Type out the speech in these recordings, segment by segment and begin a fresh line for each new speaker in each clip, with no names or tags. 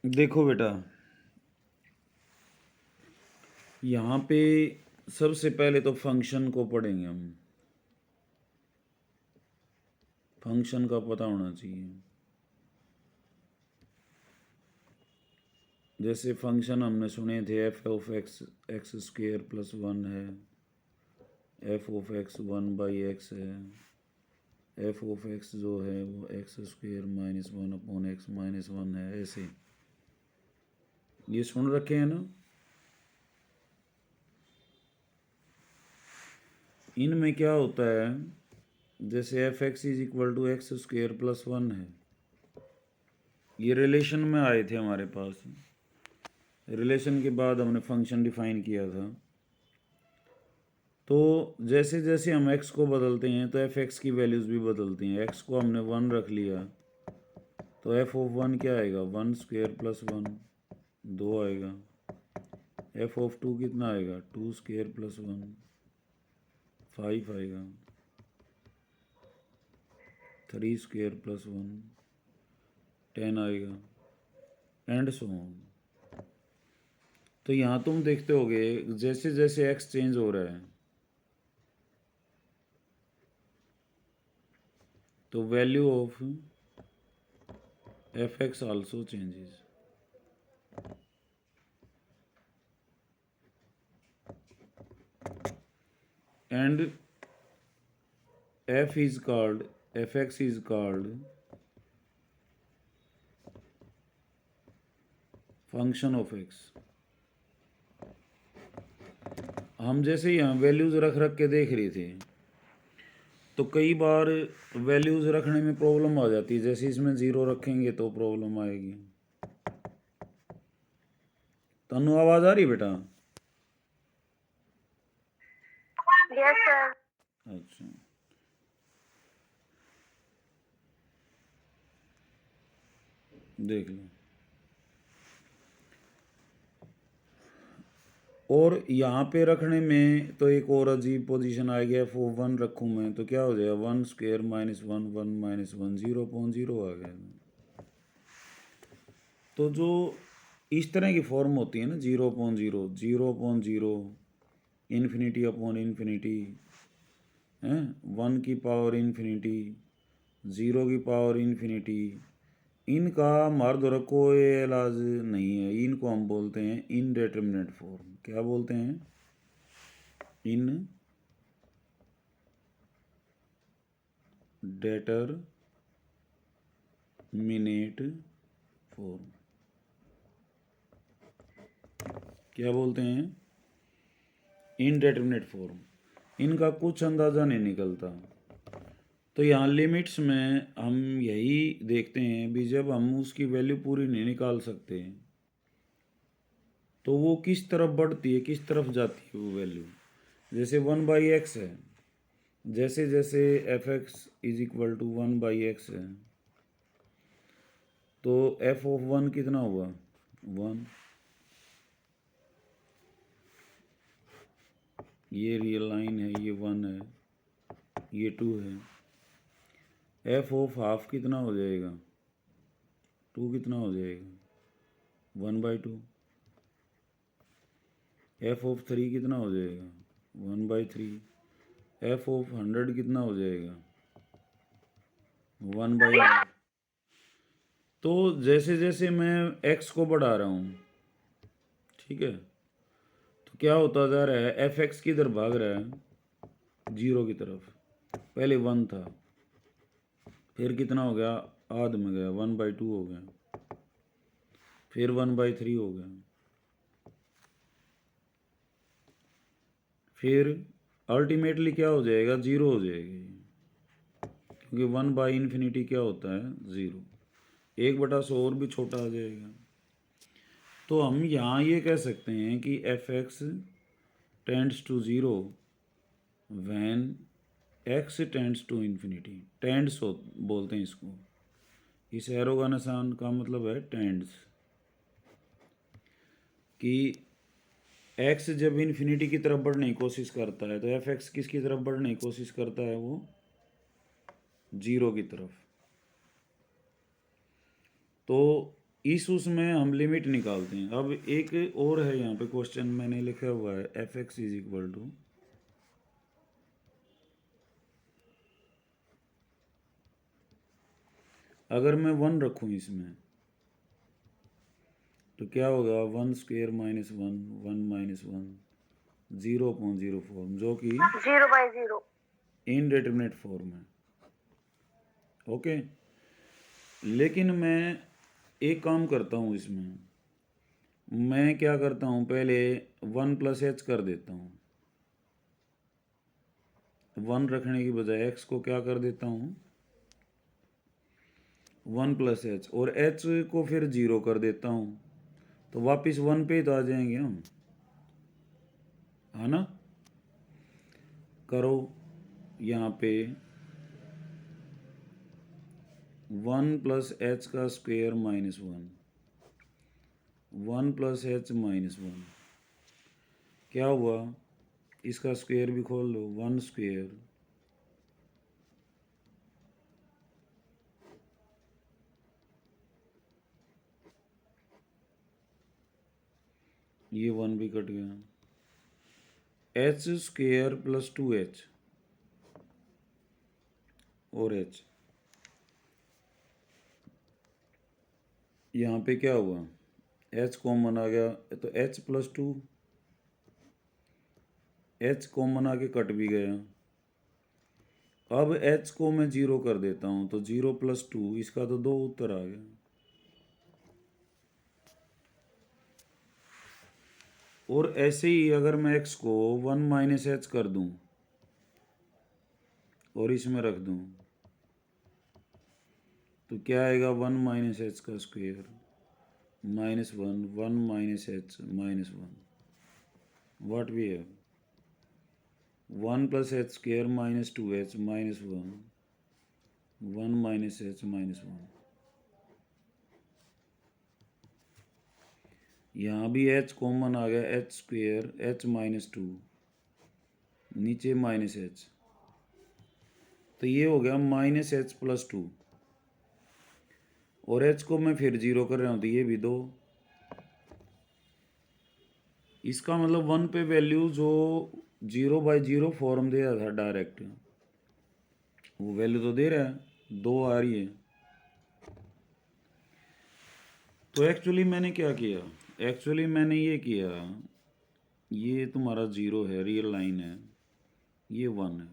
देखो बेटा, यहाँ पे सबसे पहले तो फंक्शन को पढ़ेंगे हम। फंक्शन का पता होना चाहिए। जैसे फंक्शन हमने सुने थे, F of X X square plus one है, F of X one by x है, एफ ऑफ एक्स जो है वो X square minus one upon X minus one है। ऐसे ये सुन रखे हैं ना। इनमें क्या होता है, जैसे f x is equal to x square plus one है, ये रिलेशन में आए थे हमारे पास। रिलेशन के बाद हमने फंक्शन डिफाइन किया था। तो जैसे जैसे हम x को बदलते हैं तो एफ एक्स की वैल्यूज़ भी बदलती हैं। x को हमने वन रख लिया तो एफ ऑफ वन क्या आएगा, वन स्क्वेयर प्लस वन, दो आएगा। एफ ऑफ टू कितना आएगा, two square plus one, five आएगा। थ्री स्क्वेयर प्लस वन, 10 आएगा, एंड सो ऑन। तो यहाँ तुम देखते होगे जैसे जैसे x चेंज हो रहा है तो value of F x also changes. And fx is called function of x। हम जैसे यहाँ वैल्यूज़ रख रख के देख रहे थे तो कई बार वैल्यूज़ रखने में प्रॉब्लम आ जाती है। जैसे इसमें ज़ीरो रखेंगे तो प्रॉब्लम आएगी। तनु आवाज़ आ रही बेटा?
Yes sir.
अच्छा, देख लो। और यहाँ पे रखने में तो एक और अजीब पोजीशन आ गया। एफ ओ वन रखूँ मैं तो क्या हो जाएगा, one square minus one, one minus one, 0.0 आ गया। तो जो इस तरह की फॉर्म होती है ना, 0.0, 0.0, इन्फिनिटी अपॉन इन्फिनिटी, हैं, वन की पावर इन्फिनिटी, ज़ीरो की पावर इन्फिनिटी, इनका मर्द और कोई इलाज नहीं है। इनको हम बोलते हैं इनडेटर्मिनेट फॉर्म। क्या बोलते हैं, इनडेटर्मिनेट फॉर्म। क्या बोलते हैं, इनडेटर्मिनेट फॉर्म। इनका कुछ अंदाज़ा नहीं निकलता। तो यहाँ लिमिट्स में हम यही देखते हैं भी, जब हम उसकी वैल्यू पूरी नहीं निकाल सकते तो वो किस तरफ बढ़ती है, किस तरफ जाती है वो वैल्यू। जैसे वन बाई एक्स है, जैसे जैसे f x is equal to one by x है तो एफ ऑफ वन कितना हुआ, वन। ये रियल लाइन है, ये वन है, ये टू है। एफ ऑफ हाफ कितना हो जाएगा, टू कितना हो जाएगा, one by two. F of three कितना हो जाएगा, one by three. F of hundred कितना हो जाएगा, वन बाई हंड्रेड। तो जैसे जैसे मैं एक्स को बढ़ा रहा हूँ, ठीक है, तो क्या होता जा रहा है, एफ एक्स किधर भाग रहा है, जीरो की तरफ। पहले वन था, फिर कितना हो गया, आध में गया, वन बाई टू हो गया, फिर वन बाई थ्री हो गया, फिर अल्टीमेटली क्या हो जाएगा, जीरो हो जाएगी। क्योंकि वन बाई इन्फिनिटी क्या होता है, ज़ीरो। एक बटा सौ और भी छोटा आ जाएगा। तो हम यहाँ ये कह सकते हैं कि f x tends to zero when x tends to infinity. Tends हो बोलते हैं इसको। इस एरो का निशान का मतलब है टेंड्स, कि एक्स जब इन्फिनिटी की तरफ बढ़ने की कोशिश करता है तो एफ एक्स किसकी तरफ बढ़ने की कोशिश करता है, वो जीरो की तरफ। तो इस उसमें हम लिमिट निकालते हैं। अब एक और है यहाँ पे क्वेश्चन मैंने लिखा हुआ है f x is equal to, अगर मैं 1 रखूँ इसमें तो क्या होगा, 1 स्क्वेयर माइनस 1, 1 माइनस 1, 0.0 फॉर्म, जो कि
0/0.
इनडिटरमिनेट फॉर्म है। ओके, लेकिन मैं एक काम करता हूँ इसमें, मैं क्या करता हूँ, पहले 1 प्लस एच कर देता हूँ। 1 रखने की बजाय एक्स को क्या कर देता हूँ, 1 प्लस एच, और एच को फिर 0 कर देता हूँ, तो वापस 1 पे ही तो आ जाएंगे हम, है ना। करो यहाँ पे 1 प्लस एच का square minus 1, 1 plus H minus 1, क्या हुआ, इसका स्क्वेयर भी खोल लो, 1 स्क्वेयर ये 1 भी कट गया, एच स्क्वेयर प्लस 2h और h, यहाँ पे क्या हुआ, h कॉमन आ गया तो h प्लस 2, h कॉमन आके कट भी गया। अब h को मैं 0 कर देता हूँ तो 0 प्लस 2, इसका तो 2 उत्तर आ गया। और ऐसे ही अगर मैं x को 1 माइनस एच कर दूँ और इसमें रख दूँ तो क्या आएगा, 1 माइनस एच का square minus 1, 1 minus h minus 1, what we have, 1 plus h square minus 2h minus 1, 1 minus h minus 1। यहाँ भी h कॉमन आ गया, एच स्क्वेयर h माइनस 2, नीचे माइनस एच, तो ये हो गया माइनस एच प्लस 2, और h को मैं फिर 0 कर रहा हूँ तो ये भी 2। इसका मतलब 1 पे वैल्यू जो 0/0 फॉर्म दिया था डायरेक्ट, वो वैल्यू तो दे रहा है, 2 आ रही है। तो एक्चुअली मैंने क्या किया, एक्चुअली मैंने ये किया, ये तुम्हारा 0 है, रियल लाइन है, ये 1 है।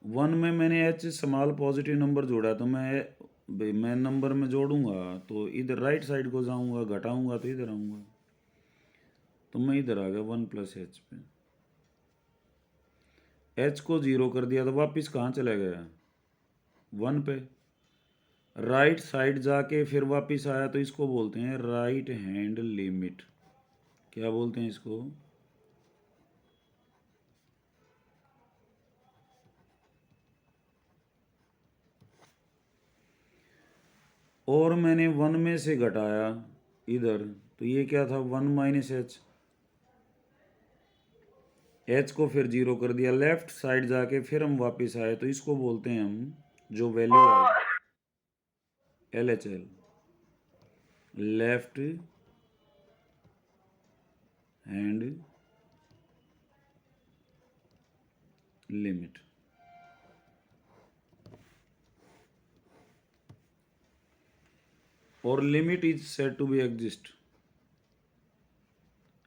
1 में मैंने h स्मॉल पॉजिटिव नंबर जोड़ा, तो मैं नंबर में जोड़ूंगा तो इधर राइट साइड को जाऊंगा, घटाऊंगा तो इधर आऊंगा, तो मैं इधर आ गया 1 प्लस एच पे। h को 0 कर दिया तो वापस कहाँ चला गया, 1 पे। राइट साइड जाके फिर वापस आया तो इसको बोलते हैं राइट हैंड लिमिट। क्या बोलते हैं इसको, और मैंने 1 में से घटाया इधर, तो ये क्या था, 1 माइनस एच, एच को फिर 0 कर दिया, लेफ्ट साइड जाके फिर हम वापस आए तो इसको बोलते हैं हम, जो वैल्यू आई LHL, लेफ्ट हैंड लिमिट। और limit is said to be exist,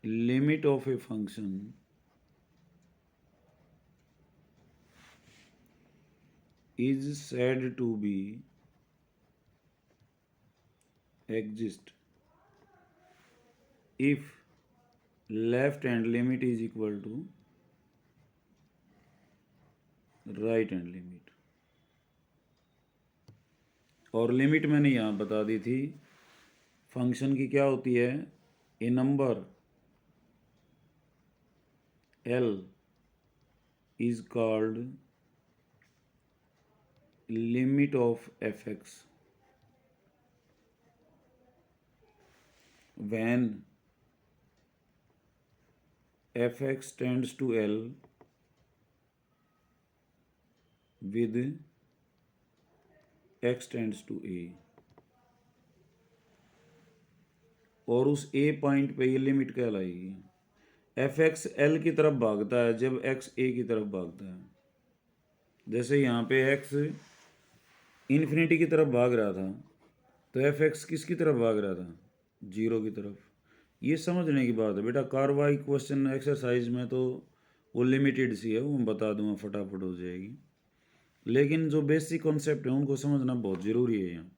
limit of a function is said to be exist if left hand limit is equal to right hand limit। और लिमिट मैंने यहाँ बता दी थी, function की क्या होती है, ए number L is called limit of fx when fx tends to L with x tends to a। और उस ए पॉइंट पे ये लिमिट कहलाएगी। एफ एक्स एल की तरफ भागता है जब एक्स ए की तरफ भागता है। जैसे यहाँ पे एक्स इन्फिनिटी की तरफ भाग रहा था, तो एफ एक्स किसकी तरफ भाग रहा था? जीरो की तरफ। ये समझने की बात है बेटा। कार्रवाई क्वेश्चन एक्सरसाइज में तो वो लिमिटेड सी है, वो मैं बता दूंगा, फटाफट हो जाएगी। लेकिन जो बेसिक कॉन्सेप्ट है उनको समझना बहुत ज़रूरी है यहाँ।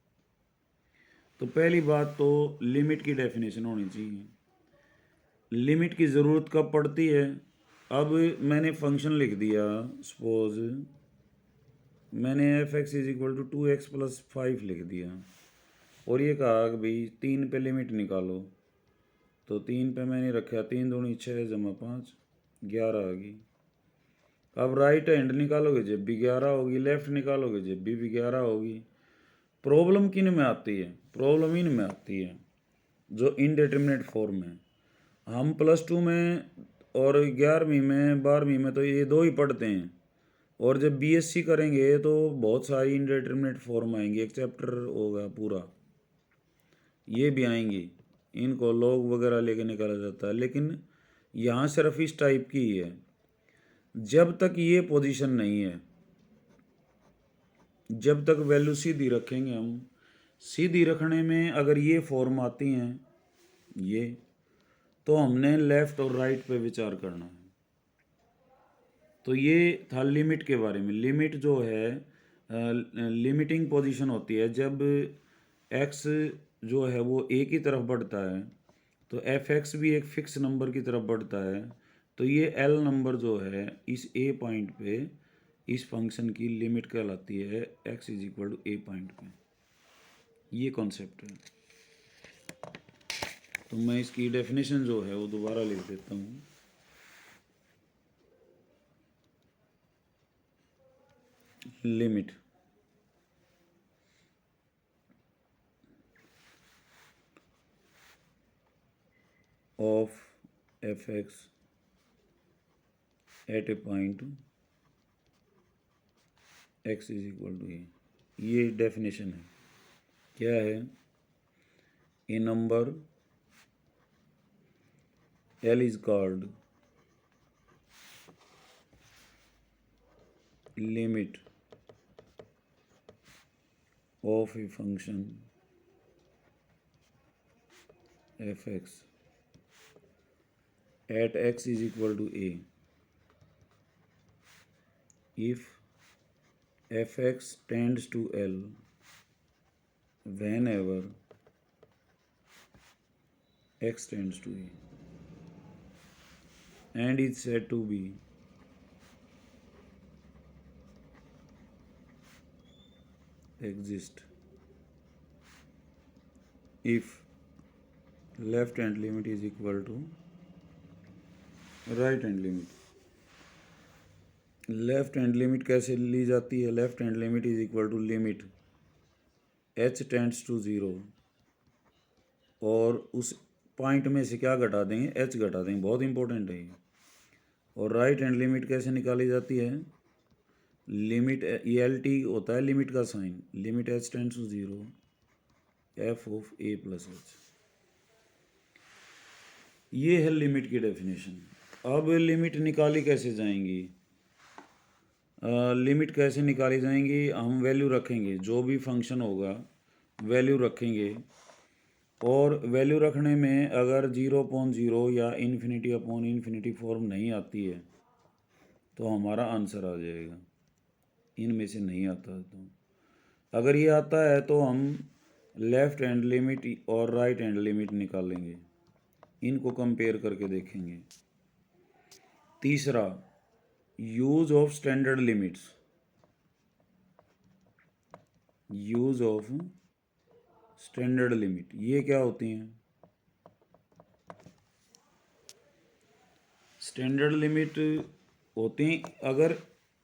तो पहली बात तो लिमिट की डेफिनेशन होनी चाहिए। लिमिट की ज़रूरत कब पड़ती है? अब मैंने फंक्शन लिख दिया, सपोज मैंने f x is equal to 2x+5 लिख दिया, और ये कहा कि भाई 3 पे लिमिट निकालो। तो 3 पे मैंने रखा 3 दूनी 6 जमा 5 11 आ गई। अब राइट हैंड निकालोगे जब भी 11 होगी, लेफ्ट निकालोगे जब भी 11 होगी। प्रॉब्लम किन में आती है? प्रॉब्लम इन में आती है जो इनडिटर्मिनेट फॉर्म है। हम +2 में और 11वीं में 12वीं में तो ये दो ही पढ़ते हैं, और जब बीएससी करेंगे तो बहुत सारी इनडिटर्मिनेट फॉर्म आएंगी, एक चैप्टर होगा पूरा, ये भी आएंगी। इनको लॉग वगैरह लेके निकाला जाता है, लेकिन यहाँ सिर्फ इस टाइप की ही है। जब तक ये पोजीशन नहीं है, जब तक वैल्यू सीधी रखेंगे हम, सीधी रखने में अगर ये फॉर्म आती हैं ये, तो हमने लेफ़्ट और राइट पे विचार करना है। तो ये था लिमिट के बारे में। लिमिट जो है लिमिटिंग पोजीशन होती है जब एक्स जो है वो ए की तरफ बढ़ता है, तो एफ एक्स भी एक फिक्स नंबर की तरफ बढ़ता है, तो ये एल नंबर जो है इस ए पॉइंट पे इस फंक्शन की लिमिट कहलाती है x is equal to a point पे। ये कॉन्सेप्ट है। तो मैं इसकी डेफिनेशन जो है वो दोबारा लिख देता हूँ। Limit of fx at a point x is equal to a, ये डेफिनेशन है। क्या है? ए number L is called limit of a function fx at x is equal to a if fx tends to L whenever x tends to a, and is said to be exist if left hand limit is equal to right hand limit. Left hand limit कैसे ली जाती है? Left hand limit is equal to limit h tends to 0, और उस point में से क्या घटा देंगे? h घटा देंगे। बहुत इंपॉर्टेंट है ये। और राइट हैंड लिमिट कैसे निकाली जाती है? लिमिट ये एल टी होता है लिमिट का sign, limit h tends to 0 f of a plus h। ये है लिमिट की डेफिनेशन। अब लिमिट निकाली कैसे जाएंगी? लिमिट कैसे निकाली जाएंगी? हम वैल्यू रखेंगे, जो भी फंक्शन होगा वैल्यू रखेंगे, और वैल्यू रखने में अगर 0/0 या इन्फिनिटी फॉर्म नहीं आती है तो हमारा आंसर आ जाएगा। इनमें से नहीं आता तो, अगर ये आता है तो हम लेफ़्ट हैंड लिमिट और राइट हैंड लिमिट निकालेंगे, इनको कंपेयर करके देखेंगे। तीसरा, use of standard limits. Use of standard limit ये क्या होती हैं? स्टैंडर्ड लिमिट होती हैं, अगर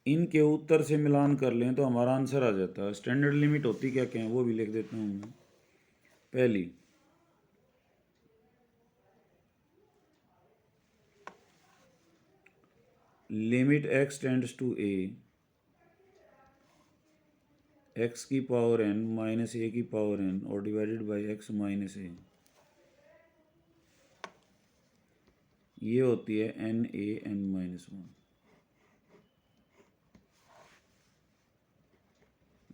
इनके उत्तर से मिलान कर लें तो हमारा आंसर आ जाता है। स्टैंडर्ड लिमिट होती क्या क्या है वो भी लिख देता हूँ मैं। पहली, limit x tends to a, x की पावर n माइनस a की पावर n और divided by x minus a। ये होती है n a n minus one.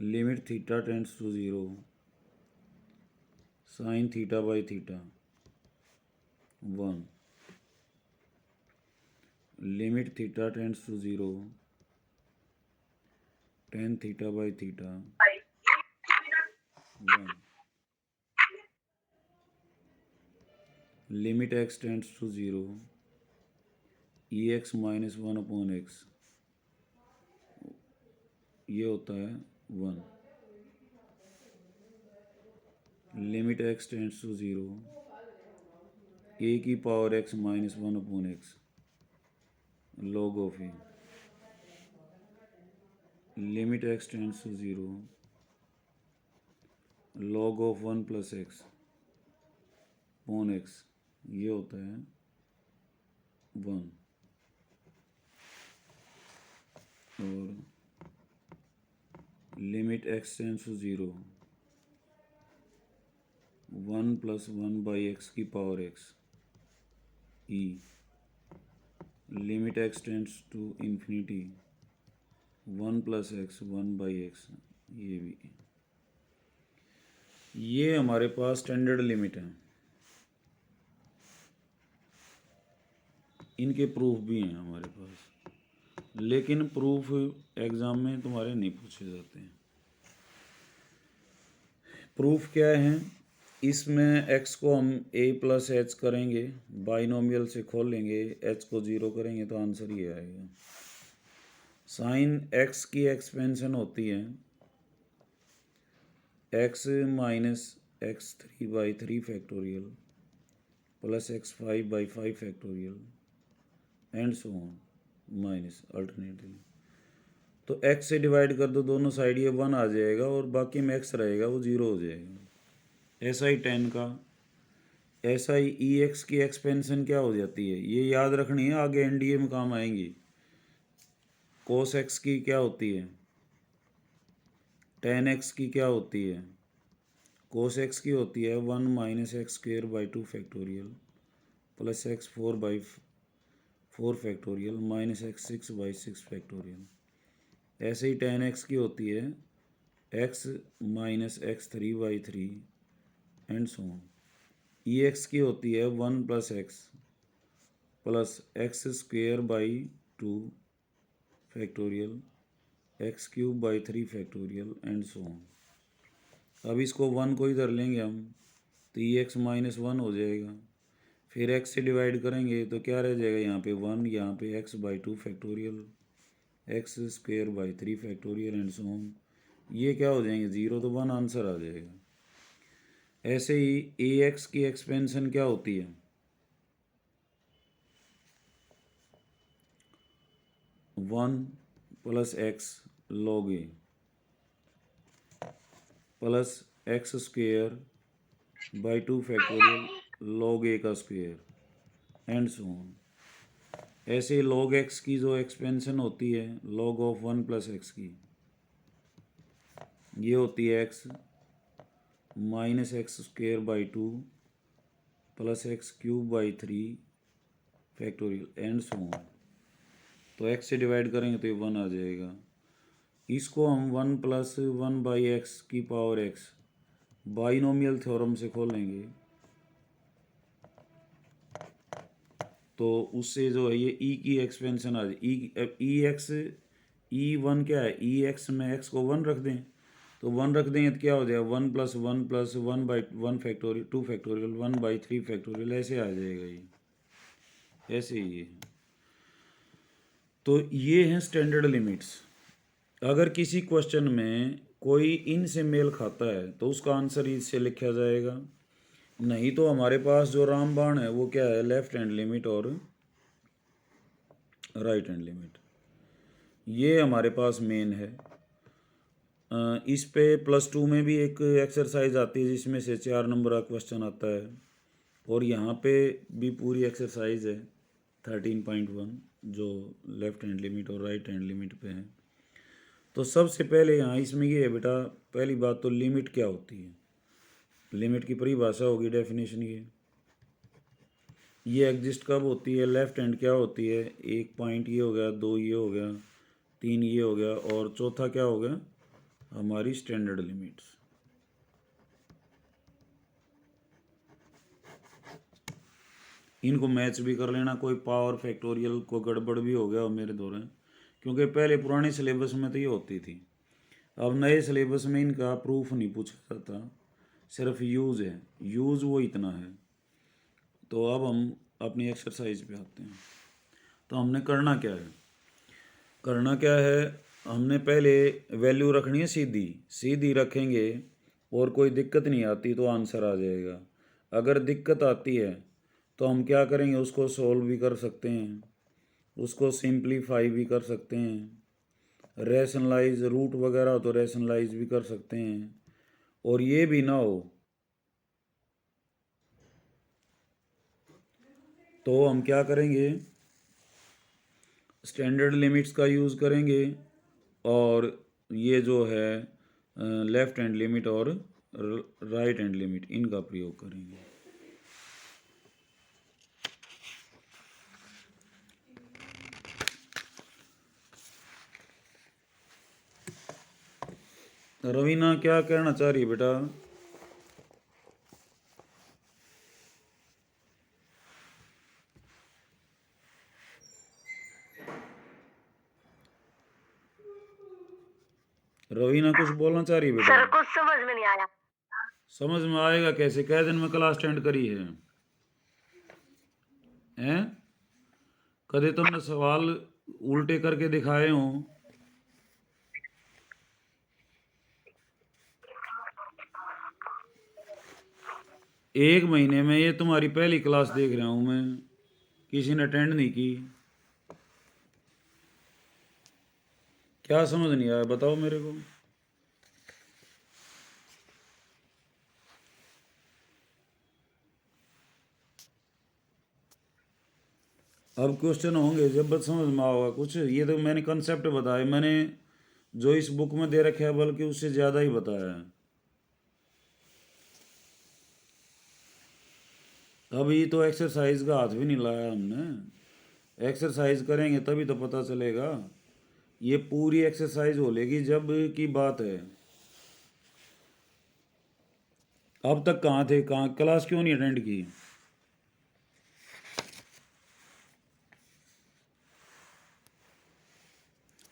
Limit theta tends to zero sine theta by theta one. Limit theta tends to zero tan theta by theta one. Limit x tends to zero e x minus one upon x, ये होता है one. Limit x tends to zero A की power X minus one upon X log of A. Limit x tends to zero log of one plus X upon x, ये होता है one. और limit x tends to zero one plus one by X की power X E. Limit x tends to infinity one plus X one by X, ये भी। ये हमारे पास standard limit है। इनके प्रूफ भी हैं हमारे पास, लेकिन प्रूफ एग्ज़ाम में तुम्हारे नहीं पूछे जाते हैं। प्रूफ क्या है? इसमें x को हम a प्लस एच करेंगे, बाइनोमियल से खोल लेंगे, h को ज़ीरो करेंगे तो आंसर ये आएगा। साइन x की एक्सपेंशन होती है x minus x three by three factorial plus x five by five factorial and so on minus alternately. तो x से डिवाइड कर दो दोनों साइड, ये वन आ जाएगा और बाकी में x रहेगा वो ज़ीरो हो जाएगा। एस आई टेन का एस आई ई एक्स की एक्सपेंशन क्या हो जाती है, ये याद रखनी है, आगे एनडीए में काम आएंगी। कोस एक्स की क्या होती है, टेन एक्स की क्या होती है, कोस एक्स की होती है one minus X square by two factorial plus x four by four factorial minus x six by six factorial. ऐसे ही टेन एक्स की होती है X minus x three by three and so on. E x की होती है one plus X square by two factorial x cube by three factorial and so on. अब इसको one को इधर लेंगे हम तो ई एक्स माइनस वन हो जाएगा, फिर x से डिवाइड करेंगे तो क्या रह जाएगा, यहाँ पे वन, यहाँ पे x by two factorial x square by three factorial and so on. ये क्या हो जाएंगे ज़ीरो, तो वन आंसर आ जाएगा। ऐसे ही ए एक्स की एक्सपेंशन क्या होती है, one plus X log A plus X square by two factorial log A का स्क्वेयर एंड सो ऑन। ऐसे लॉग एक्स की जो एक्सपेंशन होती है log of one plus X की, ये होती है X minus X square by two plus X cube by three factorial and so on. तो एक्स से डिवाइड करेंगे तो ये वन आ जाएगा। इसको हम one plus one by X की पावर एक्स बाइनोमियल थ्योरम से खोलेंगे तो उससे जो है ये ई की एक्सपेंशन आ जाए। ई एक्स ई वन क्या है, ई एक्स में एक्स को वन रख दें तो वन रख देंगे तो क्या हो जाएगा, one plus one by one factorial two factorial one by three factorial, ऐसे आ जाएगा ये, ऐसे ही ये। तो ये हैं स्टैंडर्ड लिमिट्स। अगर किसी क्वेश्चन में कोई इनसे मेल खाता है तो उसका आंसर इससे लिखा जाएगा, नहीं तो हमारे पास जो रामबाण है वो क्या है, लेफ्ट हैंड लिमिट और राइट हैंड लिमिट, ये हमारे पास मेन है। इस पे प्लस टू में भी एक एक्सरसाइज आती है जिसमें से 4 नंबर का क्वेश्चन आता है, और यहाँ पे भी पूरी एक्सरसाइज है 13.1 जो लेफ्ट हैंड लिमिट और राइट हैंड लिमिट पे है। तो सबसे पहले यहाँ इसमें ये है बेटा, पहली बात तो लिमिट क्या होती है, लिमिट की परिभाषा होगी, डेफिनेशन ये। ये एग्जिस्ट कब होती है? लेफ्ट हैंड क्या होती है? एक पॉइंट ये हो गया, दो ये हो गया, तीन ये हो गया, और चौथा क्या हो गया? हमारी स्टैंडर्ड लिमिट्स। इनको मैच भी कर लेना, कोई पावर फैक्टोरियल को गड़बड़ भी हो गया हो मेरे दौरान, क्योंकि पहले पुराने सिलेबस में तो ये होती थी। अब नए सिलेबस में इनका प्रूफ नहीं पूछा जाता, सिर्फ यूज़ है, यूज़ वो इतना है। तो अब हम अपनी एक्सरसाइज पे आते हैं। तो हमने करना क्या है? करना क्या है, हमने पहले वैल्यू रखनी है सीधी, सीधी रखेंगे और कोई दिक्कत नहीं आती तो आंसर आ जाएगा। अगर दिक्कत आती है तो हम क्या करेंगे, उसको सॉल्व भी कर सकते हैं, उसको सिंप्लीफाई भी कर सकते हैं, रैशनलाइज रूट वगैरह हो तो रैशनलाइज भी कर सकते हैं। और ये भी ना हो तो हम क्या करेंगे, स्टैंडर्ड लिमिट्स का यूज़ करेंगे, और ये जो है लेफ्ट हैंड लिमिट और राइट हैंड लिमिट, इनका प्रयोग करेंगे। रवीना क्या कहना चाह रही है बेटा? रवीना कुछ बोलना चाह रही है बेटा?
सर कुछ समझ में नहीं आया।
समझ में आएगा कैसे, कै दिन में क्लास अटेंड करी है? हैं? कदे तुमने सवाल उल्टे करके दिखाए हो? एक महीने में ये तुम्हारी पहली क्लास देख रहा हूँ मैं, किसी ने अटेंड नहीं की। क्या समझ नहीं आया बताओ मेरे को। अब क्वेश्चन होंगे जब बस समझ में आओगा कुछ। ये तो मैंने कंसेप्ट बताए, मैंने जो इस बुक में दे रखे है बल्कि उससे ज़्यादा ही बताया है। अभी तो एक्सरसाइज का हाथ भी नहीं लाया हमने। एक्सरसाइज करेंगे तभी तो पता चलेगा। ये पूरी एक्सरसाइज हो लेगी जब की बात है। अब तक कहाँ थे, कहाँ क्लास क्यों नहीं अटेंड की?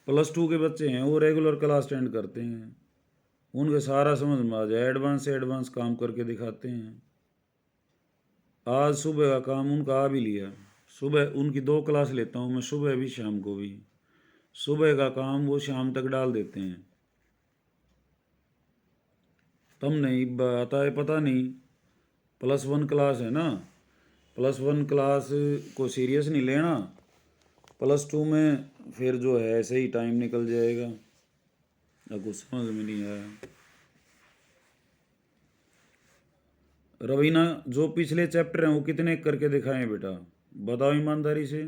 +2 के बच्चे हैं, वो रेगुलर क्लास अटेंड करते हैं, उनके सारा समझ में आ जाए, एडवांस से एडवांस काम करके दिखाते हैं। आज सुबह का काम उनका आ भी लिया। सुबह उनकी 2 क्लास लेता हूँ मैं, सुबह भी शाम को भी। सुबह का काम वो शाम तक डाल देते हैं। तुम नहीं आता है पता नहीं, +1 क्लास है ना, +1 क्लास को सीरियस नहीं लेना। +2 में फिर जो है ऐसे ही टाइम निकल जाएगा। अब कुछ समझ में नहीं आया। रवीना जो पिछले चैप्टर हैं वो कितने करके दिखाएं बेटा, बताओ ईमानदारी से।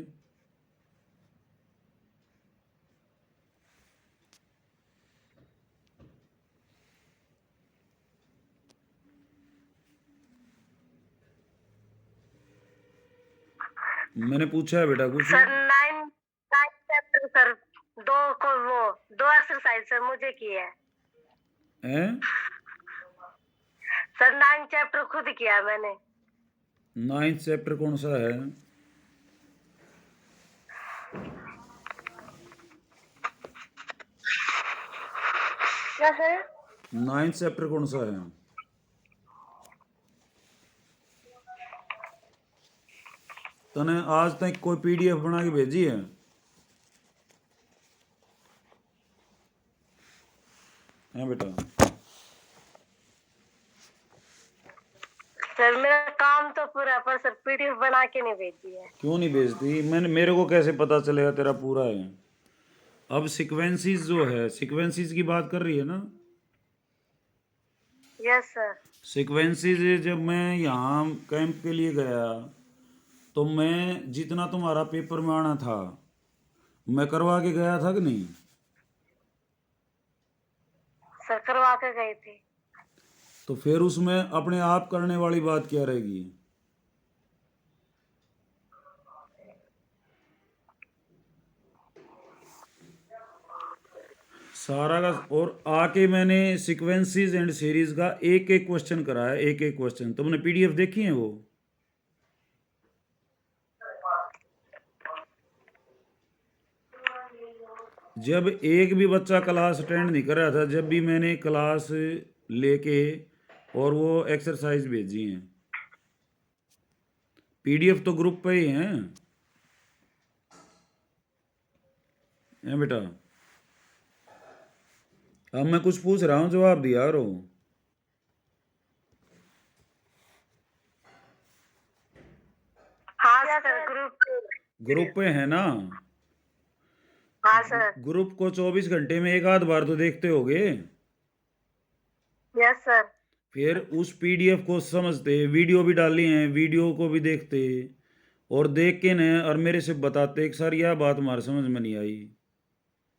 मैंने पूछा है बेटा कुछ?
सर 9 चैप्टर सर, दो एक्सरसाइज सर मुझे की है।
हैं?
सर 9 चैप्टर खुद किया मैंने।
9th चैप्टर कौन सा है?
क्या सर?
9th चैप्टर कौन सा है? तने आज तक कोई PDF बना के भेजी है? हैं बेटा?
सर मेरा काम तो पूरा, पर सर PDF बना के नहीं भेजी है।
क्यों नहीं भेजती? मेरे को कैसे पता चलेगा तेरा पूरा है? अब सीक्वेंसेस जो है, सीक्वेंसेस की बात कर रही है ना?
Yes sir.
सीक्वेंसेस जब मैं यहाँ कैंप के लिए गया तो मैं जितना तुम्हारा पेपर में आना था मैं करवा के गया था कि नहीं?
सर करवा के गई थी।
तो फिर उसमें अपने आप करने वाली बात क्या रहेगी? सारा का, और आके मैंने सीक्वेंसेस एंड सीरीज का एक एक क्वेश्चन कराया, एक एक क्वेश्चन। तुमने पीडीएफ देखी है वो? जब एक भी बच्चा क्लास अटेंड नहीं कर रहा था, जब भी मैंने क्लास लेके और वो एक्सरसाइज भेजी हैं, पीडीएफ तो ग्रुप पे ही हैं बेटा। अब मैं कुछ पूछ रहा हूँ, जवाब दिया करो।
हाँ सर,
ग्रुप पे है ना?
हाँ सर।
ग्रुप को 24 घंटे में एक आध बार तो देखते होगे।
Yes sir.
फिर उस पीडीएफ को समझते, वीडियो भी डाली हैं, वीडियो को भी देखते और देख के न और मेरे से बताते कि सर यह बात हमारे समझ में नहीं आई,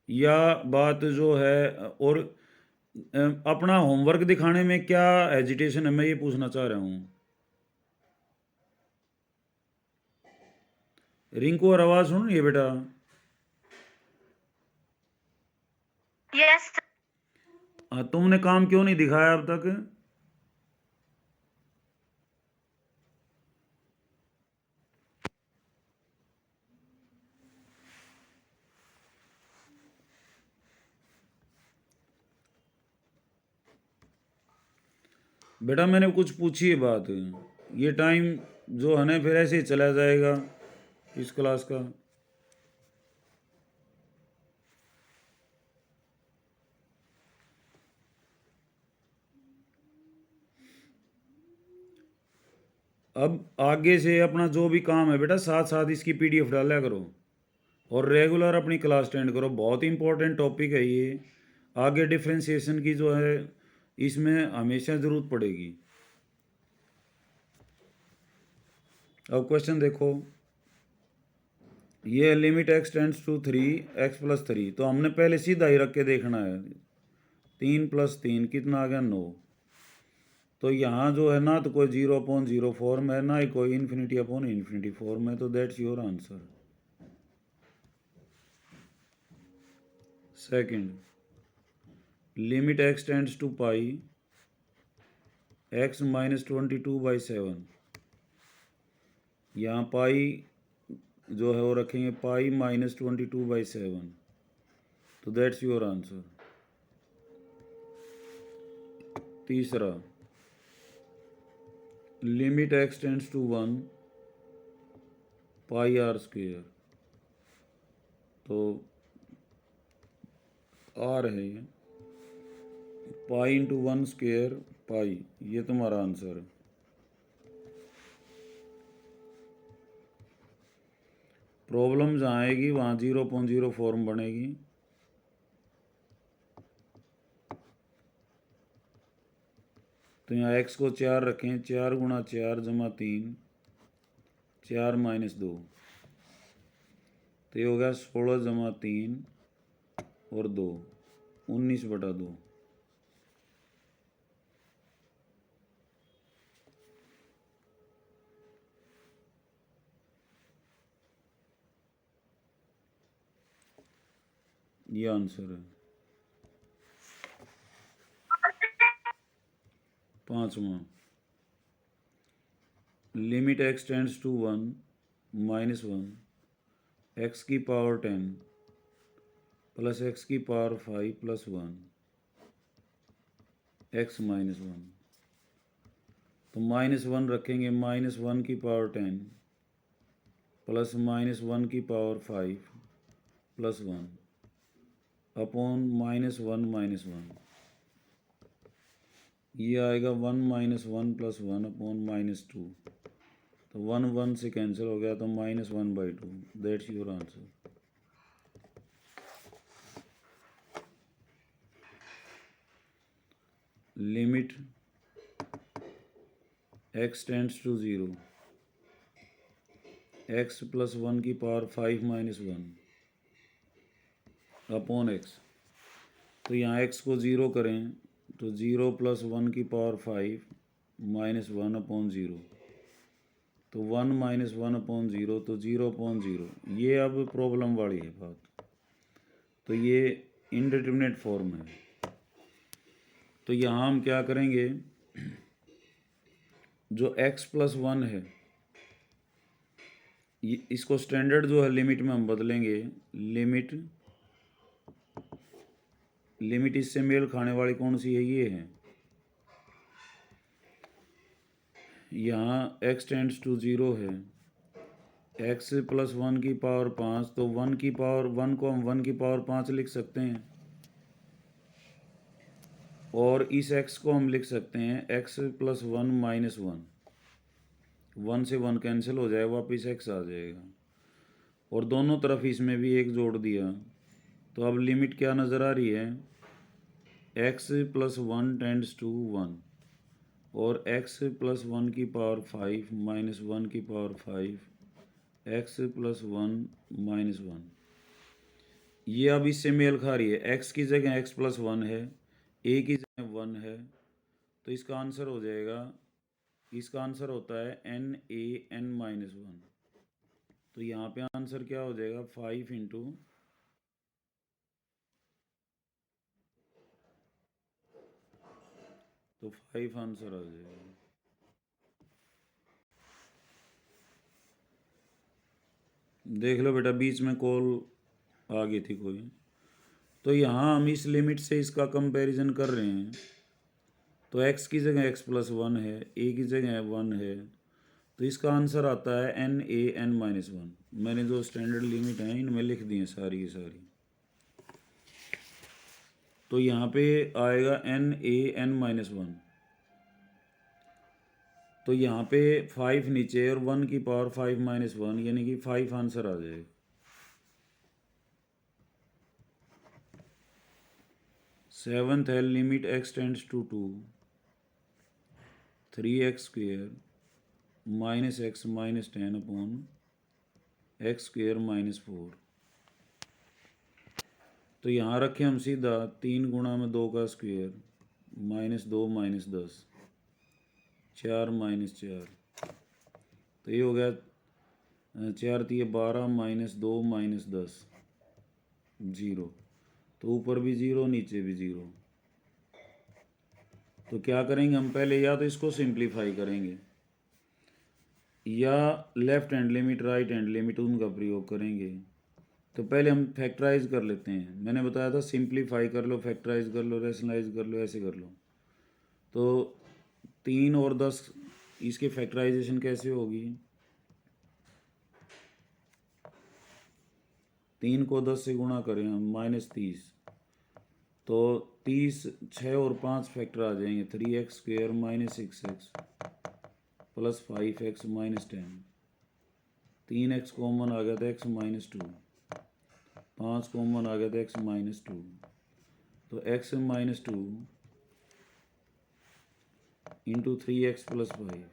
या बात जो है, और अपना होमवर्क दिखाने में क्या एजिटेशन है, मैं ये पूछना चाह रहा हूँ। रिंकू, और आवाज़ सुन रही है बेटा?
यस।
हाँ, तुमने काम क्यों नहीं दिखाया अब तक? बेटा मैंने कुछ पूछी है बात, ये टाइम जो है ना फिर ऐसे ही चला जाएगा इस क्लास का। अब आगे से अपना जो भी काम है बेटा, साथ साथ इसकी पीडीएफ डाला करो और रेगुलर अपनी क्लास अटेंड करो। बहुत इंपॉर्टेंट टॉपिक है ये। आगे डिफ्रेंशिएशन की जो है इसमें हमेशा ज़रूरत पड़ेगी। अब क्वेश्चन देखो, ये limit x tends to 3x+3, तो हमने पहले सीधा ही रख के देखना है। 3 + 3 कितना आ गया? 9। तो यहाँ जो है ना तो कोई 0/0 फॉर्म है, ना ही कोई ∞/∞ फॉर्म है, तो that's your answer. Second, limit x tends to pi x - 22/7, यहाँ पाई जो है वो रखेंगे पाई -22/7, तो दैट्स योर आंसर। तीसरा, limit x tends to 1 πr², तो आर है ये, पाई × 1² पाई, ये तुम्हारा आंसर है। प्रॉब्लम जहाँ आएगी वहाँ 0/0 फॉर्म बनेगी। तो यहाँ x को 4 रखें, 4 × 4 = 3, 4 - 2, तो ये हो गया 16 + 3 और 2, 19/2। ये आंसर है। पांचवा, limit x tends to 1 - 1 x⁻10 + x⁻5 + 1 x - 1, तो -1 रखेंगे, -1⁻10 + -1⁻5 + 1 अपॉन -1 - 1, ये आएगा 1 - 1 + 1 अपॉन -2, तो 1 1 से कैंसिल हो गया, तो -1/2, that's your answer. Limit x tends to 0 x + 1⁵ - 1 upon x, तो यहाँ x को 0 करें तो 0 + 1⁵ - 1 अपॉन 0, तो 1 - 1 अपॉन 0, तो 0/0। ये अब प्रॉब्लम वाली है बात। तो ये इनडिटरमिनेट फॉर्म है। तो यहाँ हम क्या करेंगे, जो x+1 है इसको स्टैंडर्ड जो है लिमिट में हम बदलेंगे। लिमिट इससे मेल खाने वाली कौन सी है, ये है। यहाँ x टेंड्स टू 0 है, x+1 की पावर 5, तो 1 की पावर 1 को हम 1 की पावर 5 लिख सकते हैं, और इस x को हम लिख सकते हैं x+1 -1। 1 से 1 कैंसिल हो जाए, वापस x आ जाएगा, और दोनों तरफ इसमें भी एक जोड़ दिया। तो अब लिमिट क्या नज़र आ रही है, x+1 टेंड्स टू 1, और x+1 की पावर 5 -1 की पावर 5, x+1 -1। ये अब इससे मेल खा रही है, x की जगह x+1 है, a की जगह 1 है, तो इसका आंसर हो जाएगा, इसका आंसर होता है NaN-1। तो यहाँ पे आंसर क्या हो जाएगा, 5 इंटू, तो 5 आंसर आ जाएगा। देख लो बेटा, बीच में कॉल आ गई थी कोई। तो यहाँ हम इस लिमिट से इसका कंपैरिजन कर रहे हैं, तो x की जगह x+1 है, a की जगह 1 है, तो इसका आंसर आता है NaN-1। मैंने जो स्टैंडर्ड लिमिट है इनमें लिख दी है सारी की सारी। तो यहाँ पे आएगा NaN-1। तो यहाँ पे 5 नीचे और 1 की पावर 5 -1, यानी कि 5 आंसर आ जाएगा। सेवंथ है, limit x tends to 2, 3x² -x -10 upon x² -4। तो यहाँ रखें हम सीधा 3 गुणा में 2 का स्क्वायर, -2 -10, 4 -4, तो ये हो गया 4 3 12 -2 -10 0। तो ऊपर भी 0 नीचे भी 0। तो क्या करेंगे हम, पहले या तो इसको सिंप्लीफाई करेंगे या left hand limit right hand limit उनका प्रयोग करेंगे। तो पहले हम फैक्टराइज कर लेते हैं। मैंने बताया था सिंप्लीफाई कर लो, फैक्टराइज कर लो, रेशनलाइज कर लो, ऐसे कर लो। तो 3 और 10, इसके फैक्टराइजेशन कैसे होगी, 3 को 10 से गुणा करें हम, -30, तो 30 6 और 5 फैक्टर आ जाएंगे, 3x² -6x plus 5x -10, 3x common आ गया था, x -2, 5 कॉमन आ गया था, x -2, तो x -2 इंटू 3x + 5,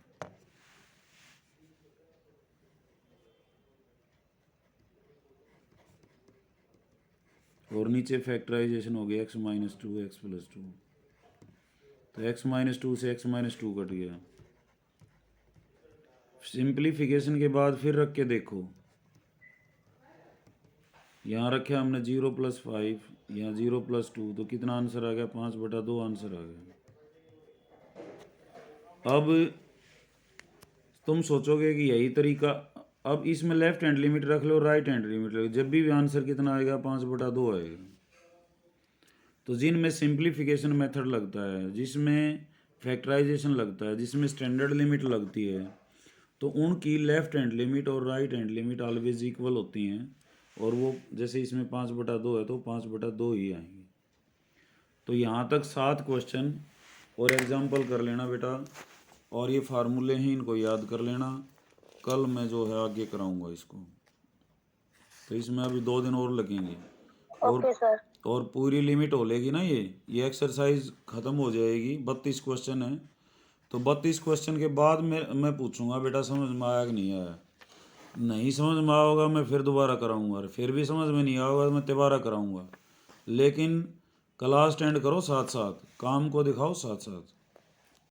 और नीचे फैक्टराइजेशन हो गया x -2 x + 2, तो x -2 से x -2 कट गया। सिंप्लीफिकेशन के बाद फिर रख के देखो, यहाँ रखे हमने 0 + 5, यहाँ 0 + 2, तो कितना आंसर आ गया, 5/2 आंसर आ गया। अब तुम सोचोगे कि यही तरीका, अब इसमें लेफ्ट हैंड लिमिट रख लो, राइट हैंड लिमिट रख लो, जब भी आंसर कितना आएगा, 5/2 आएगा। तो जिनमें सिंप्लीफिकेशन मेथड लगता है, जिसमें फैक्टराइजेशन लगता है, जिसमें स्टैंडर्ड लिमिट लगती है, तो उनकी लेफ्ट हैंड लिमिट और right hand limit always equal होती हैं, और वो जैसे इसमें 5/2 है तो 5/2 ही आएंगे। तो यहाँ तक 7 क्वेश्चन और एग्जाम्पल कर लेना बेटा, और ये फार्मूले हैं, इनको याद कर लेना। कल मैं जो है आगे कराऊंगा इसको, तो इसमें अभी 2 दिन और लगेंगे,
ओके सर।
और पूरी लिमिट हो लेगी ना, ये एक्सरसाइज ख़त्म हो जाएगी। 32 क्वेश्चन है, तो 32 क्वेश्चन के बाद मैं पूछूंगा बेटा समझ में आया कि नहीं आया। नहीं समझ में आया होगा मैं फिर दोबारा कराऊंगा, फिर भी समझ में नहीं आया होगा तो मैं दोबारा कराऊंगा। लेकिन क्लास अटेंड करो साथ साथ, काम को दिखाओ साथ साथ।